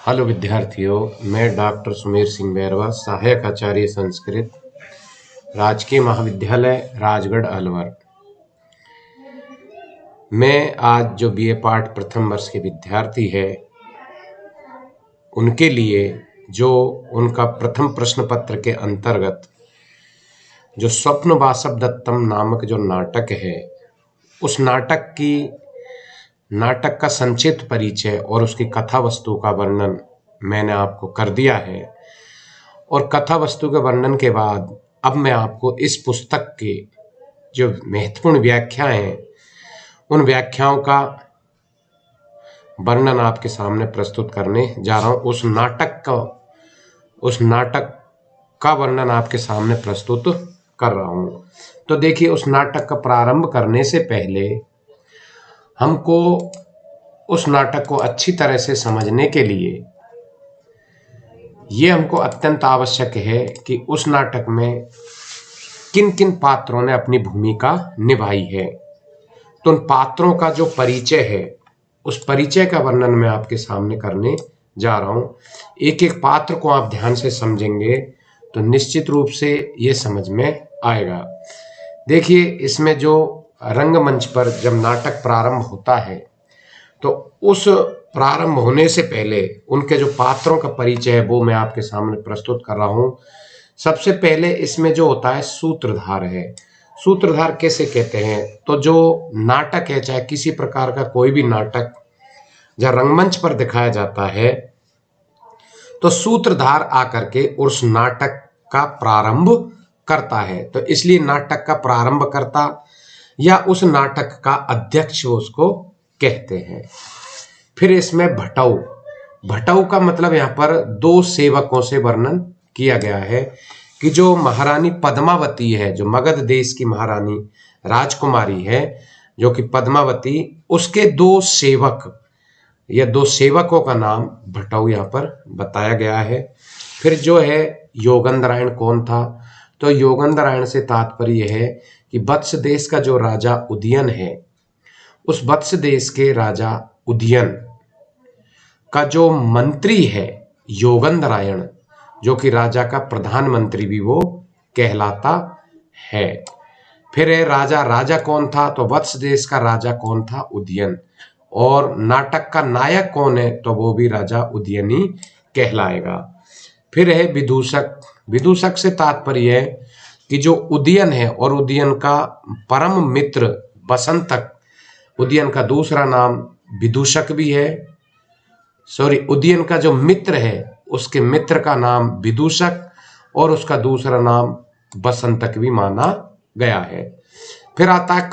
Hello विद्यार्थियों, मैं doctor Sumer Singh Bairwa, सहायक आचार्य संस्कृत, राजकीय महाविद्यालय राजगढ़ अलवर। मैं आज जो बीए पाठ प्रथम वर्ष के विद्यार्थी है उनके लिए जो उनका प्रथम प्रश्न पत्र के अंतर्गत जो स्वप्न वासव दत्तम नामक जो नाटक है, उस नाटक का संक्षिप्त परिचय और उसकी कथा वस्तु का वर्णन मैंने आपको कर दिया है। और कथा वस्तु के वर्णन के बाद अब मैं आपको इस पुस्तक के जो महत्वपूर्ण व्याख्या हैं उन व्याख्याओं का वर्णन आपके सामने प्रस्तुत करने जा रहा हूं। उस नाटक का वर्णन आपके सामने प्रस्तुत कर रहा हूं। तो देखिए, उस नाटक का प्रारंभ करने से पहले हमको उस नाटक को अच्छी तरह से समझने के लिए ये हमको अत्यंत आवश्यक है कि उस नाटक में किन किन पात्रों ने अपनी भूमिका निभाई है। तो उन पात्रों का जो परिचय है, उस परिचय का वर्णन मैं आपके सामने करने जा रहा हूं। एक एक पात्र को आप ध्यान से समझेंगे तो निश्चित रूप से ये समझ में आएगा। देखिए, इसमें जो रंगमंच पर जब नाटक प्रारंभ होता है तो उस प्रारंभ होने से पहले उनके जो पात्रों का परिचय है वो मैं आपके सामने प्रस्तुत कर रहा हूं। सबसे पहले इसमें जो होता है सूत्रधार है। सूत्रधार कैसे कहते हैं? तो जो नाटक है, चाहे किसी प्रकार का कोई भी नाटक जब रंगमंच पर दिखाया जाता है तो सूत्रधार आकर के उस नाटक का प्रारंभ करता है। तो इसलिए नाटक का प्रारंभकर्ता या उस नाटक का अध्यक्ष उसको कहते हैं। फिर इसमें भटऊ का मतलब यहाँ पर दो सेवकों से वर्णन किया गया है कि जो महारानी पद्मावती है, जो मगध देश की महारानी राजकुमारी है, जो कि पद्मावती, उसके दो सेवक या दो सेवकों का नाम भटऊ यहाँ पर बताया गया है। फिर जो है योगंधरायण कौन था? तो योगंधरायण से तात्पर्य है कि वत्स देश का जो राजा उदयन है, उस वत्स देश के राजा उदयन का जो मंत्री है योगंधरायण, जो कि राजा का प्रधानमंत्री भी वो कहलाता है। फिर है राजा कौन था? तो वत्स देश का राजा कौन था? उदयन। और नाटक का नायक कौन है? तो वो भी राजा उदयन ही कहलाएगा। फिर है विदूषक से तात्पर्य है कि जो उदयन है और उदयन का परम मित्र बसंतक, उदयन का दूसरा नाम विदूषक भी है। उदयन का जो मित्र है उसके मित्र का नाम विदूषक और उसका दूसरा नाम बसंतक भी माना गया है। फिर आता है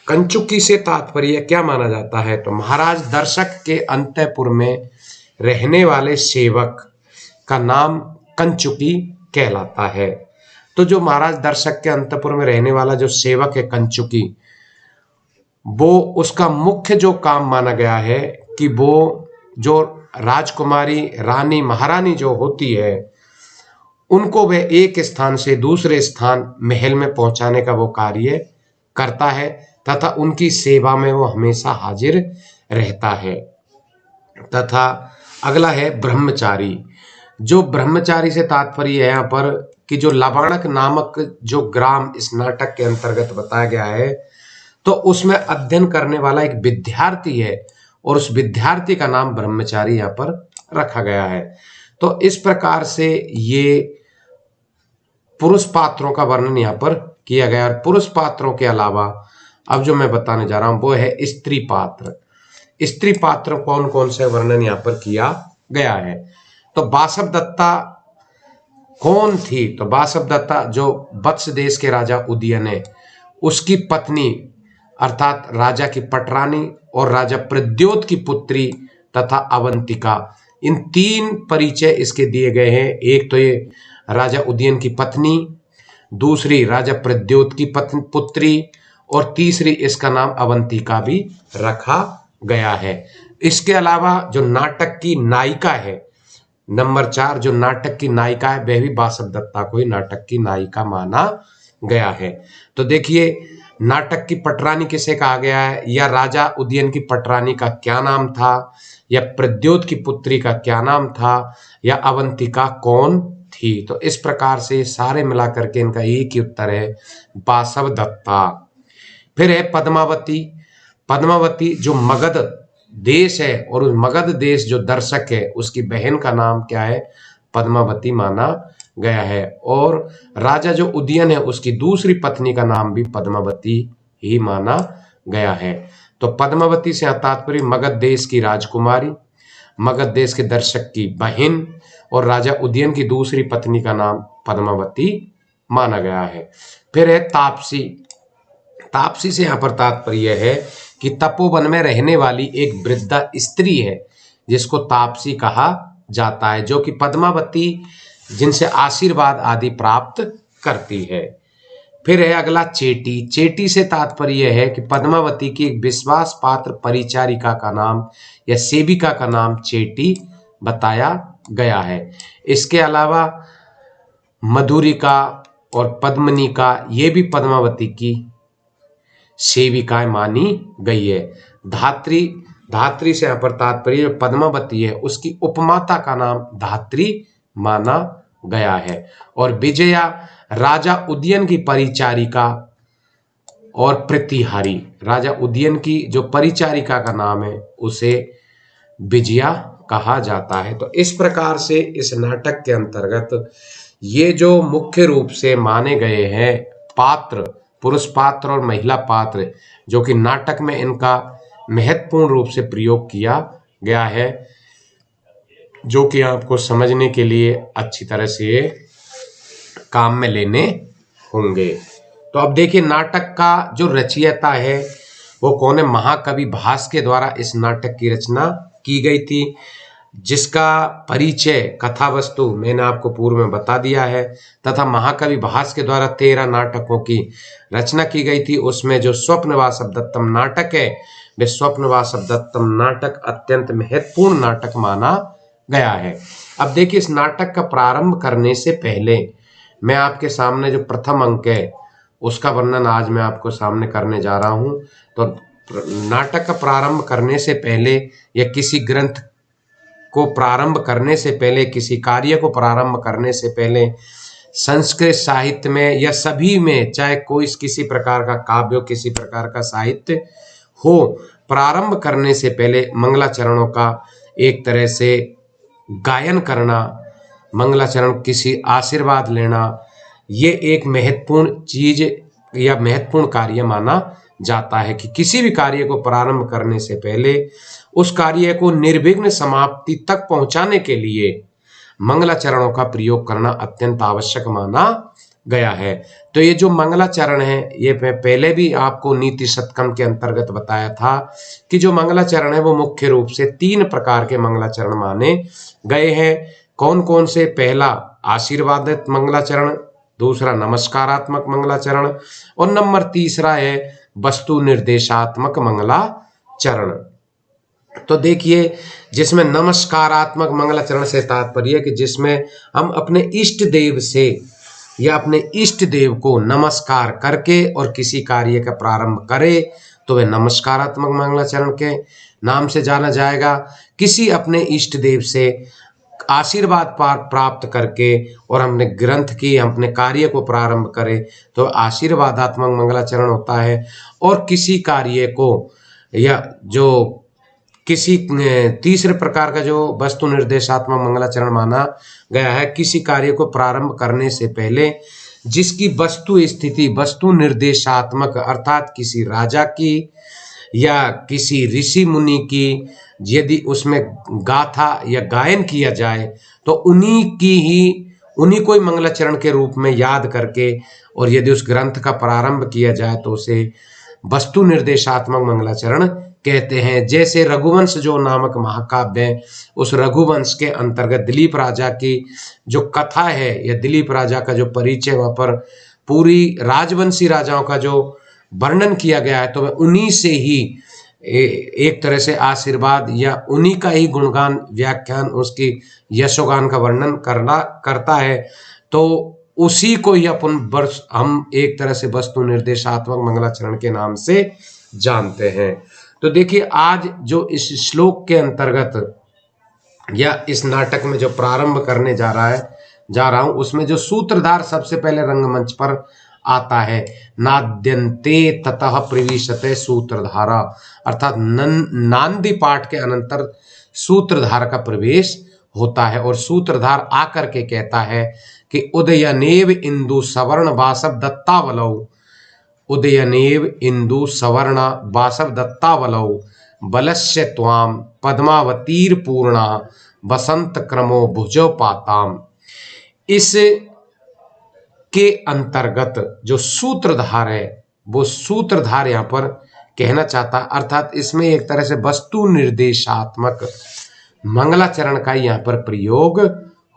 कंचुकी से तात्पर्य क्या माना जाता है? तो महाराज दर्शक के अंतःपुर में रहने वाले सेवक का नाम कंचुकी कहलाता है। तो जो महाराज दर्शक के अंतःपुर में रहने वाला जो सेवक है कंचुकी, वो उसका मुख्य जो काम माना गया है कि वो जो राजकुमारी, रानी, महारानी जो होती है, उनको वह एक स्थान से दूसरे स्थान महल में पहुंचाने का वो कार्य करता है तथा उनकी सेवा में वो हमेशा हाजिर रहता है। तथा अगला है ब्रह्मचारी। जो ब्रह्मचारी से तात्पर्य है यहाँ पर कि जो लबाणक नामक जो ग्राम इस नाटक के अंतर्गत बताया गया है, तो उसमें अध्ययन करने वाला एक विद्यार्थी है और उस विद्यार्थी का नाम ब्रह्मचारी यहाँ पर रखा गया है। तो इस प्रकार से ये पुरुष पात्रों का वर्णन यहाँ पर किया गया। और पुरुष पात्रों के अलावा अब जो मैं बताने जा रहा हूं वो है स्त्री पात्र। स्त्री पात्र कौन कौन से वर्णन यहाँ पर किया गया है? तो वासव दत्ता कौन थी? तो वासव दत्ता जो वत्स देश के राजा उदयन है, उसकी पत्नी अर्थात राजा की पटरानी और राजा प्रद्योत की पुत्री तथा अवंतिका, इन तीन परिचय इसके दिए गए हैं। एक तो ये राजा उदयन की पत्नी, दूसरी राजा प्रद्योत की पुत्री और तीसरी इसका नाम अवंतिका भी रखा गया है। इसके अलावा जो नाटक की नायिका है, नंबर 4, जो नाटक की नायिका है वह भी वासव दत्ता को ही नाटक की नायिका माना गया है। तो देखिए, नाटक की पटरानी किसे कहा गया है, या राजा उदयन की पटरानी का क्या नाम था, या प्रद्योत की पुत्री का क्या नाम था, या अवंतिका कौन थी। तो इस प्रकार से सारे मिलाकर के इनका एक ही उत्तर है, बासवदत्ता। फिर है पद्मावती। पद्मावती जो मगध देश है, और उस मगध देश जो दर्शक है उसकी बहन का नाम क्या है, पद्मावती माना गया है। और राजा जो उदयन है उसकी दूसरी पत्नी का नाम भी पद्मावती ही माना गया है। तो पद्मावती से तात्पर्य मगध देश की राजकुमारी, मगध देश के दर्शक की बहन, और राजा उदयन की दूसरी पत्नी का नाम पद्मावती माना गया है। फिर है तापसी। तापसी से यहाँ पर तात्पर्य है कि तपोवन में रहने वाली एक वृद्धा स्त्री है जिसको तापसी कहा जाता है, जो कि पद्मावती जिनसे आशीर्वाद आदि प्राप्त करती है। फिर है अगला चेटी। चेटी से तात्पर्य है कि पद्मावती की एक विश्वास पात्र परिचारिका का नाम या सेविका का नाम चेटी बताया गया है। इसके अलावा मधुरिका और पद्मनिका ये भी पद्मावती की सेविकाएं मानी गई है। धात्री। धात्री से यहाँ पर तात्पर्य पद्मावती है उसकी उपमाता का नाम धात्री माना गया है। और विजया राजा उदयन की परिचारिका और प्रतिहारी, राजा उदयन की जो परिचारिका का नाम है उसे विजया कहा जाता है। तो इस प्रकार से इस नाटक के अंतर्गत ये जो मुख्य रूप से माने गए हैं पात्र, पुरुष पात्र और महिला पात्र, जो कि नाटक में इनका महत्वपूर्ण रूप से प्रयोग किया गया है, जो कि आपको समझने के लिए अच्छी तरह से काम में लेने होंगे। तो अब देखिए नाटक का जो रचयिता है वो कौन है, महाकवि भास के द्वारा इस नाटक की रचना की गई थी, जिसका परिचय कथा वस्तु मैंने आपको पूर्व में बता दिया है। तथा महाकवि भास के द्वारा 13 नाटकों की रचना की गई थी। उसमें जो स्वप्नवासवदत्तम नाटक है वे स्वप्नवासवदत्तम नाटक अत्यंत महत्वपूर्ण नाटक माना गया है। अब देखिए इस नाटक का प्रारंभ करने से पहले मैं आपके सामने जो प्रथम अंक है उसका वर्णन आज मैं आपको सामने करने जा रहा हूं। तो नाटक का प्रारंभ करने से पहले या किसी ग्रंथ को प्रारंभ करने से पहले, किसी कार्य को प्रारंभ करने से पहले संस्कृत साहित्य में या सभी में, चाहे कोई किसी प्रकार का काव्य हो, किसी प्रकार का साहित्य हो, प्रारंभ करने से पहले मंगलाचरणों का एक तरह से गायन करना, मंगलाचरण किसी आशीर्वाद लेना, ये एक महत्वपूर्ण चीज या महत्वपूर्ण कार्य माना जाता है कि किसी भी कार्य को प्रारंभ करने से पहले उस कार्य को निर्विघ्न समाप्ति तक पहुंचाने के लिए मंगलाचरणों का प्रयोग करना अत्यंत आवश्यक माना गया है। तो ये जो मंगलाचरण है ये मैं पहले भी आपको नीति शतकम के अंतर्गत बताया था कि जो मंगलाचरण है वो मुख्य रूप से 3 प्रकार के मंगलाचरण माने गए हैं। कौन कौन से, पहला आशीर्वादित मंगलाचरण, दूसरा नमस्कारात्मक मंगलाचरण और नंबर तीसरा है वस्तु निर्देशात्मक मंगलाचरण। तो देखिए जिसमें नमस्कारात्मक मंगलाचरण से तात्पर्य कि जिसमें हम अपने इष्ट देव से या अपने इष्ट देव को नमस्कार करके और किसी कार्य का प्रारंभ करें तो वह नमस्कारात्मक मंगलाचरण के नाम से जाना जाएगा। किसी अपने इष्ट देव से आशीर्वाद प्राप्त करके और हमने ग्रंथ की अपने कार्य को प्रारंभ करें तो आशीर्वादात्मक मंगलाचरण होता है। और किसी कार्य को या जो किसी तीसरे प्रकार का जो वस्तु निर्देशात्मक मंगलाचरण माना गया है, किसी कार्य को प्रारंभ करने से पहले जिसकी वस्तु स्थिति वस्तु निर्देशात्मक अर्थात किसी राजा की या किसी ऋषि मुनि की यदि उसमें गाथा या गायन किया जाए तो उन्हीं को ही मंगलाचरण के रूप में याद करके और यदि उस ग्रंथ का प्रारंभ किया जाए तो उसे वस्तु निर्देशात्मक मंगलाचरण कहते हैं। जैसे रघुवंश जो नामक महाकाव्य है, उस रघुवंश के अंतर्गत दिलीप राजा की जो कथा है या दिलीप राजा का जो परिचय, वहाँ पर पूरी राजवंशी राजाओं का जो वर्णन किया गया है, तो वह उन्हीं से ही एक तरह से आशीर्वाद या उन्हीं का ही गुणगान व्याख्यान उसकी यशोगान का वर्णन करता है। तो उसी को ही अपन वर्ष हम एक तरह से वस्तु निर्देशात्मक मंगलाचरण के नाम से जानते हैं। तो देखिए आज जो इस श्लोक के अंतर्गत या इस नाटक में जो प्रारंभ करने जा रहा हूं उसमें जो सूत्रधार सबसे पहले रंगमंच पर आता है, नाद्यन्ते ततः प्रविशते सूत्रधारा, अर्थात नांदी पाठ के अनंतर सूत्रधार का प्रवेश होता है और सूत्रधार आकर के कहता है कि उदयनेव इंदु सवर्ण वासव दत्तावलौ, उदयनेव इंदु सवर्ण वासव दत्तावलौ बलस्य त्वाम पद्मावतीर पूर्णा बसंत क्रमो भुजो पाताम। इस के अंतर्गत जो सूत्रधार है वो सूत्रधार यहाँ पर कहना चाहता, अर्थात इसमें एक तरह से वस्तु निर्देशात्मक मंगलाचरण का यहाँ पर प्रयोग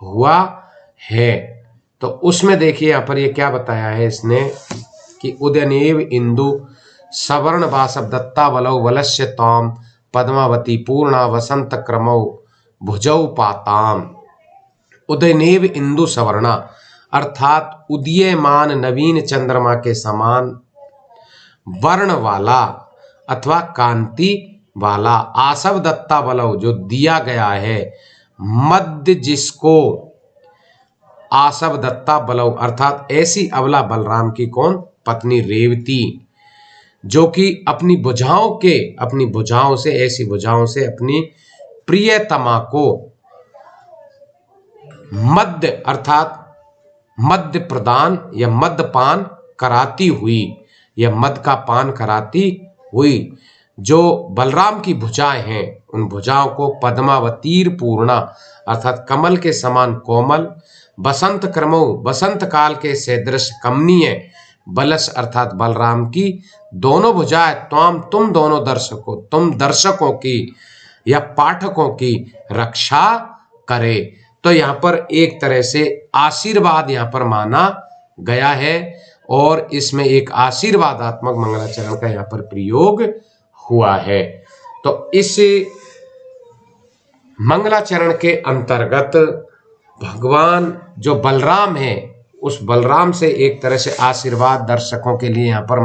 हुआ है। तो उसमें देखिए यहाँ पर ये क्या बताया है इसने कि उदयनेव इंदु सवर्ण वासव दत्तावलौ वलस्य ताम पद्मावती पूर्णा वसंत क्रमौ भुजौ पाताम। उदयनेव इंदु सवर्णा अर्थात उदीयमान नवीन चंद्रमा के समान वर्ण वाला अथवा कांति वाला, आसव दत्ता बलव जो दिया गया है, मध्य जिसको आसव दत्ता बलव अर्थात ऐसी अबला बलराम की कौन पत्नी रेवती, जो कि अपनी भुजाओं से ऐसी भुजाओं से अपनी प्रियतमा को मध्य अर्थात मध्य प्रदान या मद्यपान कराती हुई या मद का पान कराती हुई जो बलराम की भुजाएं हैं उन भुजाओं को पद्मावतीर पूर्णा अर्थात कमल के समान कोमल, बसंत क्रमो बसंत काल के सदृश कमनीय, बलस अर्थात बलराम की दोनों भुजाएं तुम दोनों तुम दर्शकों की या पाठकों की रक्षा करे। तो यहाँ पर एक तरह से आशीर्वाद यहाँ पर माना गया है और इसमें एक आशीर्वादात्मक मंगलाचरण का यहाँ पर प्रयोग हुआ है। तो इस मंगलाचरण के अंतर्गत भगवान जो बलराम है उस बलराम से एक तरह से आशीर्वाद दर्शकों के लिए यहाँ पर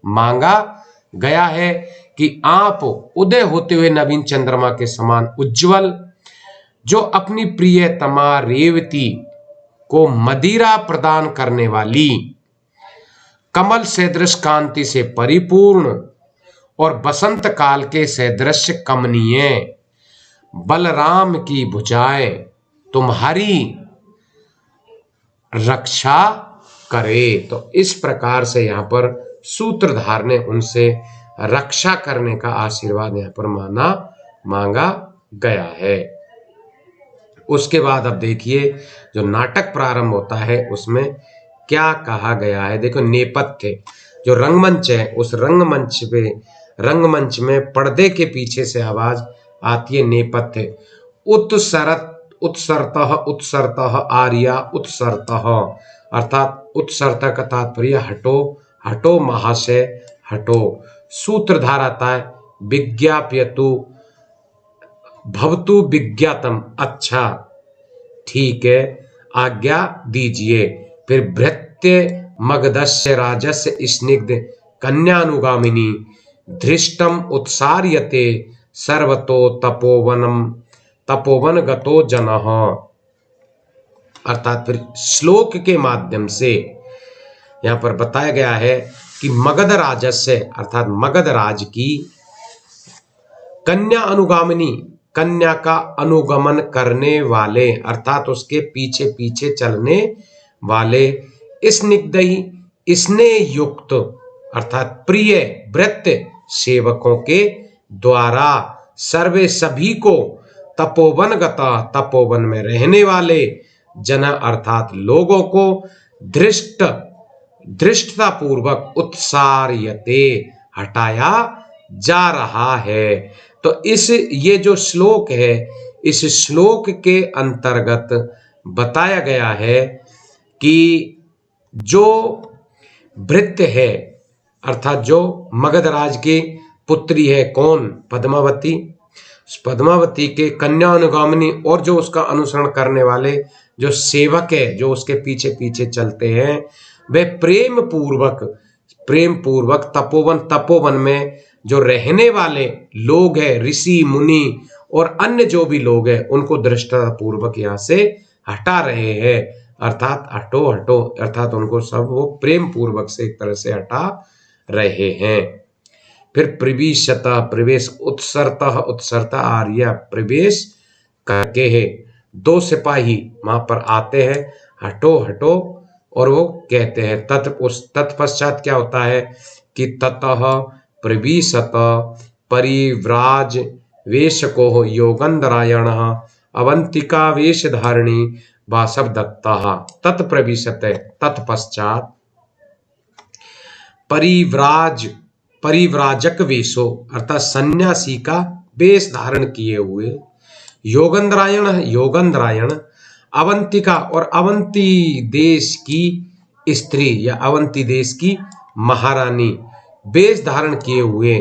मांगा गया है कि आप उदय होते हुए नवीन चंद्रमा के समान उज्जवल, जो अपनी प्रियतमा रेवती को मदिरा प्रदान करने वाली, कमल सदृश कांति से परिपूर्ण और बसंत काल के सदृश कमनीय बलराम की भुजाएं तुम्हारी रक्षा करे। तो इस प्रकार से यहाँ पर सूत्रधार ने उनसे रक्षा करने का आशीर्वाद यहाँ पर मांगा गया है। उसके बाद अब देखिए जो नाटक प्रारंभ होता है उसमें क्या कहा गया है। देखो नेपथ्य जो रंगमंच है उस रंगमंच में पर्दे के पीछे से आवाज आती है नेपथ्य, उत्सरतः आर्या उत्सरतः अर्थात उत्सरतः का तात्पर्य हटो महाशय हटो। सूत्रधार आता है विज्ञाप्यतु भवतु विज्ञातम, अच्छा ठीक है आज्ञा दीजिए। फिर भृत्य मगधस्य राजस्य स्निग्ध कन्यानुगामिनी धृष्टम उत्सार्यते सर्वतो तपोवन गतो जनः, अर्थात फिर श्लोक के माध्यम से यहाँ पर बताया गया है कि मगध राजस्य अर्थात मगध राज की कन्या अनुगामिनी, कन्या का अनुगमन करने वाले अर्थात उसके पीछे पीछे चलने वाले, स्निग्धई स्नेह युक्त अर्थात प्रिय भृत्य सेवकों के द्वारा सर्वे सभी को तपोवन गता तपोवन में रहने वाले जन अर्थात लोगों को धृष्टता पूर्वक उत्सार्यते हटाया जा रहा है। तो ये जो श्लोक है इस श्लोक के अंतर्गत बताया गया है कि जो भृत्य है अर्थात जो मगधराज की पुत्री है कौन पद्मावती, पद्मावती के कन्या अनुगामिनी और जो उसका अनुसरण करने वाले जो सेवक है, जो उसके पीछे पीछे चलते हैं, वे प्रेम पूर्वक तपोवन में जो रहने वाले लोग हैं, ऋषि मुनि और अन्य जो भी लोग हैं, उनको दृष्टता पूर्वक यहाँ से हटा रहे हैं। अर्थात हटो हटो, अर्थात उनको सब वो प्रेम पूर्वक से एक तरह से हटा रहे हैं। फिर प्रविशतः, प्रवेश, उत्सरता आर्य, प्रवेश करके है। दो सिपाही वहां पर आते हैं, हटो हटो, और वो कहते हैं तत्पश्चात क्या होता है कि ततः प्रविशत परिव्राज वेश को योगंधरायण अवंतिका वेश धारिणी वासवदत्ता। तत्प्रविशत, तत्पश्चात परिव्राजक वेशो अर्थात सन्यासी का वेश धारण किए हुए, योगंधरायण अवंतिका और अवंती देश की स्त्री या अवंती देश की महारानी वेश धारण किए हुए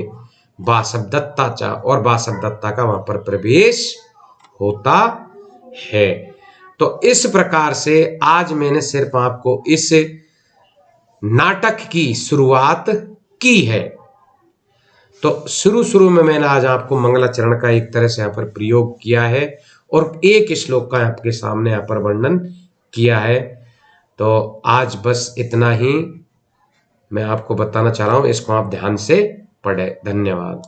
वासवदत्ता, और वासवदत्ता का वहां पर प्रवेश होता है। तो इस प्रकार से आज मैंने सिर्फ आपको इस नाटक की शुरुआत की है। तो शुरू में मैंने आज आपको मंगलाचरण का एक तरह से यहाँ पर प्रयोग किया है और एक श्लोक का आपके सामने यहाँ पर वर्णन किया है। तो आज बस इतना ही मैं आपको बताना चाह रहा हूं, इसको आप ध्यान से पढ़े। धन्यवाद।